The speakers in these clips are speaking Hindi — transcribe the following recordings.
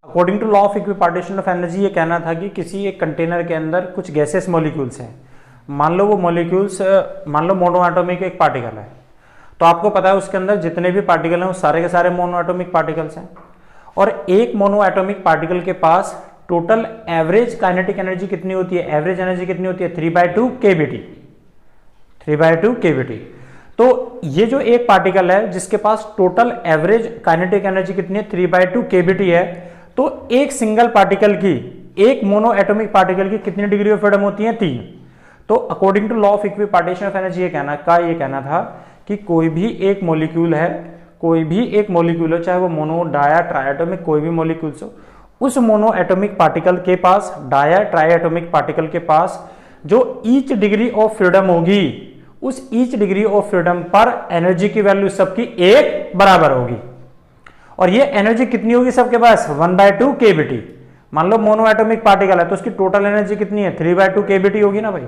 According to law of equipartition of energy ये कहना था कि किसी एक कंटेनर के अंदर कुछ गैसेस मॉलिक्यूल्स हैं। मान लो वो मॉलिक्यूल्स मान लो मोनोएटॉमिक एक पार्टिकल है, तो आपको पता है उसके अंदर जितने भी पार्टिकल हैं वो सारे के सारे मोनोएटॉमिक पार्टिकल्स हैं। और एक मोनोएटॉमिक पार्टिकल के पास टोटल एवरेज काइनेटिक एनर्जी कितनी होती है? एवरेज एनर्जी कितनी होती है? 3/2 kBT। 3/2 kBT। तो ये जो एक पार्टिकल है जिसके पास टोटल एवरेज काइनेटिक एनर्जी कितनी है? 3/2 kBT है। तो एक सिंगल पार्टिकल की, एक मोनोएटॉमिक पार्टिकल की कितनी डिग्री ऑफ फ्रीडम होती है? 3। तो according to law of equipartition of energy ये कहना था कि कोई भी एक मॉलिक्यूल है, कोई भी एक मॉलिक्यूल हो, चाहे वो मोनो, डाया, ट्राइएटॉमिक कोई भी मॉलिक्यूल्स हो, उस मोनोएटॉमिक पार्टिकल के पास, डाया ट्राइएटॉमिक पार्टिकल के पास जो ईच डिग्री ऑफ फ्रीडम होगी, उस ईच डिग्री ऑफ फ्रीडम पर एनर्जी की वैल्यू सबकी एक बराबर होगी। और ये एनर्जी कितनी होगी सबके पास? 1/2 kBT। मान लो मोनोएटॉमिक पार्टिकल है तो उसकी टोटल एनर्जी कितनी है? 3/2 kBT होगी ना भाई।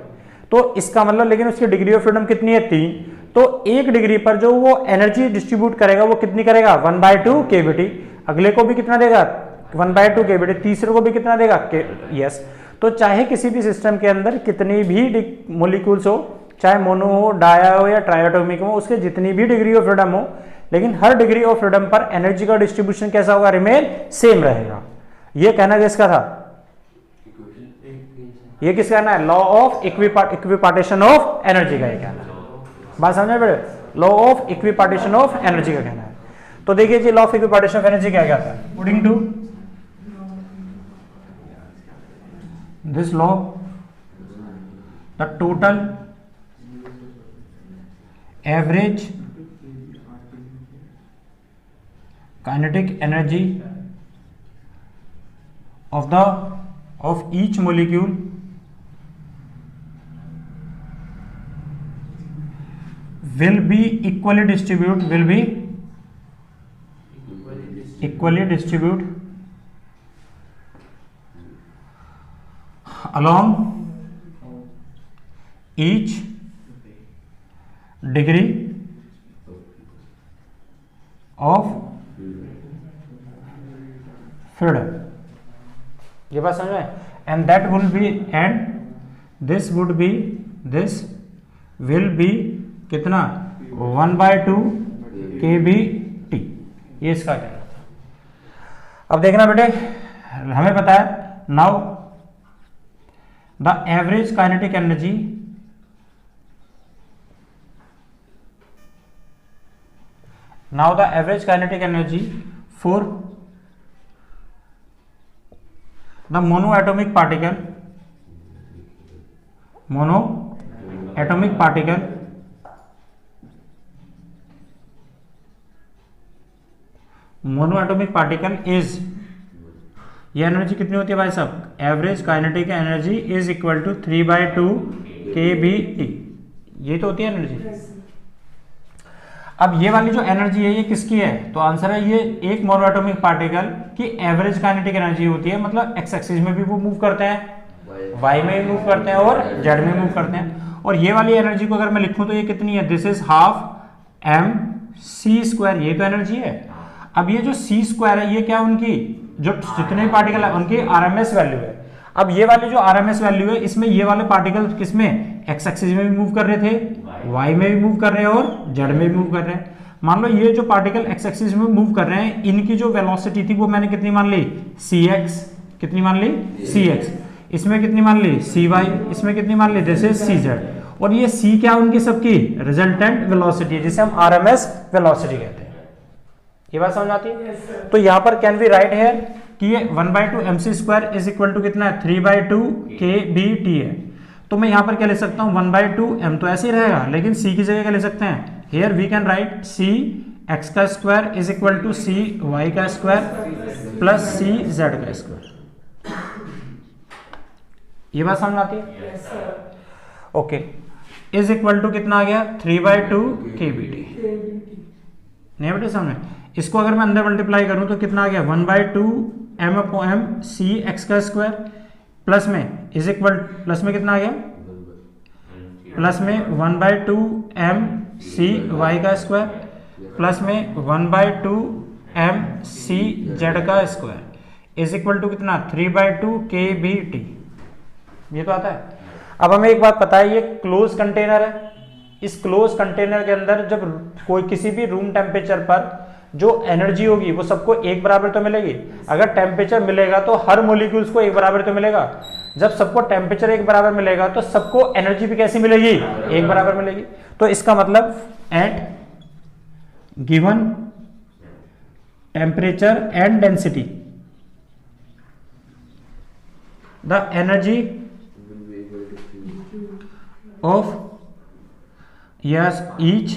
तो इसका मतलब, लेकिन उसकी डिग्री ऑफ फ्रीडम कितनी है? 3। तो एक डिग्री पर जो वो एनर्जी डिस्ट्रीब्यूट करेगा वो कितनी करेगा? 1/2 kBT। अगले को भी कितना देगा? 1/2 kBT। तीसरे को भी कितना देगा? यस। तो चाहे किसी भी सिस्टम के अंदर कितनी भी मॉलिक्यूल्स हो, चाहे मोनो हो, डाया हो या ट्राइएटॉमिक हो, उसके जितनी भी डिग्री ऑफ फ्रीडम हो, लेकिन हर डिग्री ऑफ फ्रीडम पर एनर्जी का डिस्ट्रीब्यूशन कैसा होगा? रिमेन सेम रहेगा। ये कहना किसका था? ये किसका कहना है? Law of equipartition of energy का ये कहना है। बात समझ में पड़े? Law of equipartition of energy का कहना है। तो देखिए जी, law of equipartition of energy क्या कहता है? According to this law, the total average kinetic energy of each molecule will be equally distribute along each degree of freedom। ये बात समझ में? And that will be, and this will be कितना? 1/2 kBT। ये इसका कहना था। अब देखना बेटे, हमें पता है now the average kinetic energy for the monoatomic particle is, ये एनर्जी कितनी होती है भाई साहब? Average kinetic energy is equal to 3/2 kBT। ये तो होती है एनर्जी। अब ये वाली जो एनर्जी है ये किसकी है? तो आंसर है ये एक मोनोएटॉमिक पार्टिकल की एवरेज काइनेटिक एनर्जी होती है। मतलब एक्स एक्सिस में भी वो मूव करते हैं, वाई में भी मूव करते हैं और जेड में मूव करते हैं। और ये वाली एनर्जी को अगर मैं लिखूं तो ये कितनी है? This is ½ mc²। ये तो एनर्जी है। अब ये जो c² है ये क्या, उनकी जो जितने पार्टिकल है उनकी RMS वैल्यू है। अब ये वाली जो RMS वैल्यू है, इसमें ये वाले पार्टिकल किसमें? एक्स एक्सिस में भी मूव कर रहे थे, वाई में भी मूव कर रहे हैं और जेड में भी मूव कर रहे हैं। मान लो ये जो पार्टिकल एक्स एक्सिस में मूव कर रहे हैं, इनकी जो वेलोसिटी थी वो मैंने कितनी मान ली? cx। कितनी मान ली? cx। इसमें कितनी मान ली? cy। इसमें कितनी मान ली? This is cz। और ये c क्या उनकी सबकी? रिजल्टेंट वेलोसिटी है, जिसे हम RMS वेलोसिटी कहते हैं। ये बात समझ आती है? तो यहां पर कैन वी राइट है कि ये 1/2 mc² इज इक्वल टू कितना है? 3/2 kBT है। तो मैं यहां पर क्या ले सकता हूं? 1/2 m तो ऐसे ही रहेगा, लेकिन c की जगह क्या ले सकते हैं? Here we can write cx² is equal to cy² plus cz²। ये बात समझ आती है? ओके, इज इक्वल टू कितना आ गया? 3/2 kBT। नहीं बेटे समझ? इसको अगर मैं अंदर मल्टीप्लाई करूं तो कितना आ गया? 1/2 m/m cx² प्लस में इज इक्वल, प्लस में कितना आ गया? प्लस में 1/2 m cy² प्लस में 1/2 m cz² is equal to कितना 3/2 kBT, ये तो आता है। अब हमें एक बात पता है, ये क्लोज कंटेनर है। इस क्लोज कंटेनर के अंदर जब कोई किसी भी रूम टेम्परेचर पर जो एनर्जी होगी वो सबको एक बराबर तो मिलेगी। अगर टेम्परेचर मिलेगा तो हर मोलिक्यूल्स को एक बराबर तो मिलेगा। जब सबको टेम्परेचर एक बराबर मिलेगा तो सबको एनर्जी भी कैसी मिलेगी, एक बराबर मिलेगी। तो इसका मतलब at given temperature and density the energy of yes each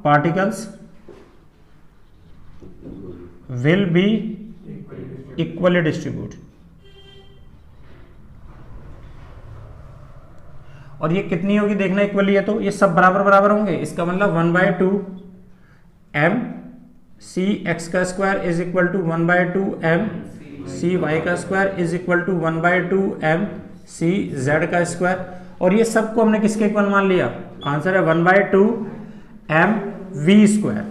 particles will be equally distributed। और ये कितनी होगी देखना, इक्वली है तो ये सब बराबर बराबर होंगे। इसका मतलब 1/2 m c x का square is equal to 1/2 m c y का square is equal to 1/2 m c z का स्क्वायर। और ये सबको हमने किसके इक्वल मान लिया, आंसर है 1/2 m v स्क्वायर।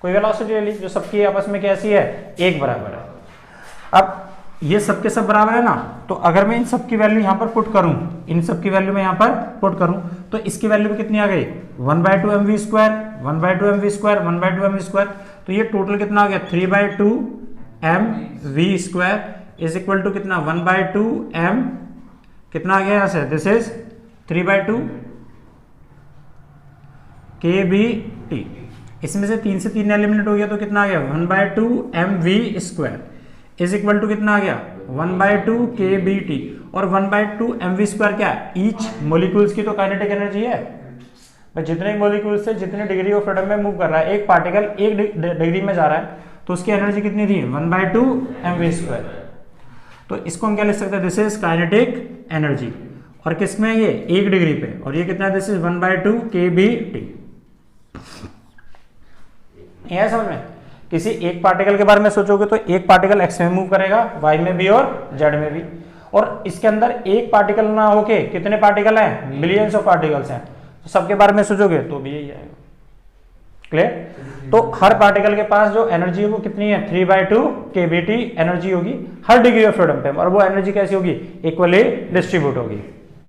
कोई वेलोसिटी ले ली जो सबकी आपस में कैसी है, एक बराबर है। अब ये सबके सब बराबर है ना, तो अगर मैं इन सब की वैल्यू यहां पर पुट करूं, इन सब की वैल्यू मैं यहां पर पुट करूं तो इसकी वैल्यू भी कितनी आ गई 1/2 mv square 1/2 mv square 1/2 mv square. तो ये टोटल कितना आ गया 3/2 mv square is equal to कितना 1/2 m, कितना आ गया यहां से, दिस इज 3/2 kBT। इसमें से 3 से 3 एलिमिनेट हो गया तो कितना आ गया 1/2 mv square is equal to कितना आ गया 1/2 kBT। और 1/2 mv स्क्वायर क्या है, ईच मोलिक्यूल्स की तो काइनेटिक एनर्जी है। जितने मोलिक्यूल्स से जितने डिग्री ऑफ फ्रीडम में मूव कर रहा है, एक पार्टिकल एक डिग्री में जा रहा है तो उसकी एनर्जी कितनी थी 1/2 mv स्क्वायर। तो इसको हम क्या लिख सकते हैं, दिस इज काइनेटिक एनर्जी। और किस में ये 1 डिग्री पे, और ये कितना है, दिस इज 1/2 kBT। यह समझ में, किसी एक पार्टिकल के बारे में सोचोगे तो एक पार्टिकल एक्स में मूव करेगा, वाई में भी और जेड में भी। और इसके अंदर एक पार्टिकल ना होके कितने पार्टिकल हैं, मिलियंस ऑफ पार्टिकल्स हैं। तो सबके बारे में सोचोगे तो भी यही आएगा। क्लियर। तो हर पार्टिकल के पास जो एनर्जी है वो कितनी है 3/2 kBT एनर्जी होगी हर डिग्री ऑफ फ्रीडम पे, और वो एनर्जी कैसी होगी, इक्वली डिस्ट्रीब्यूट होगी।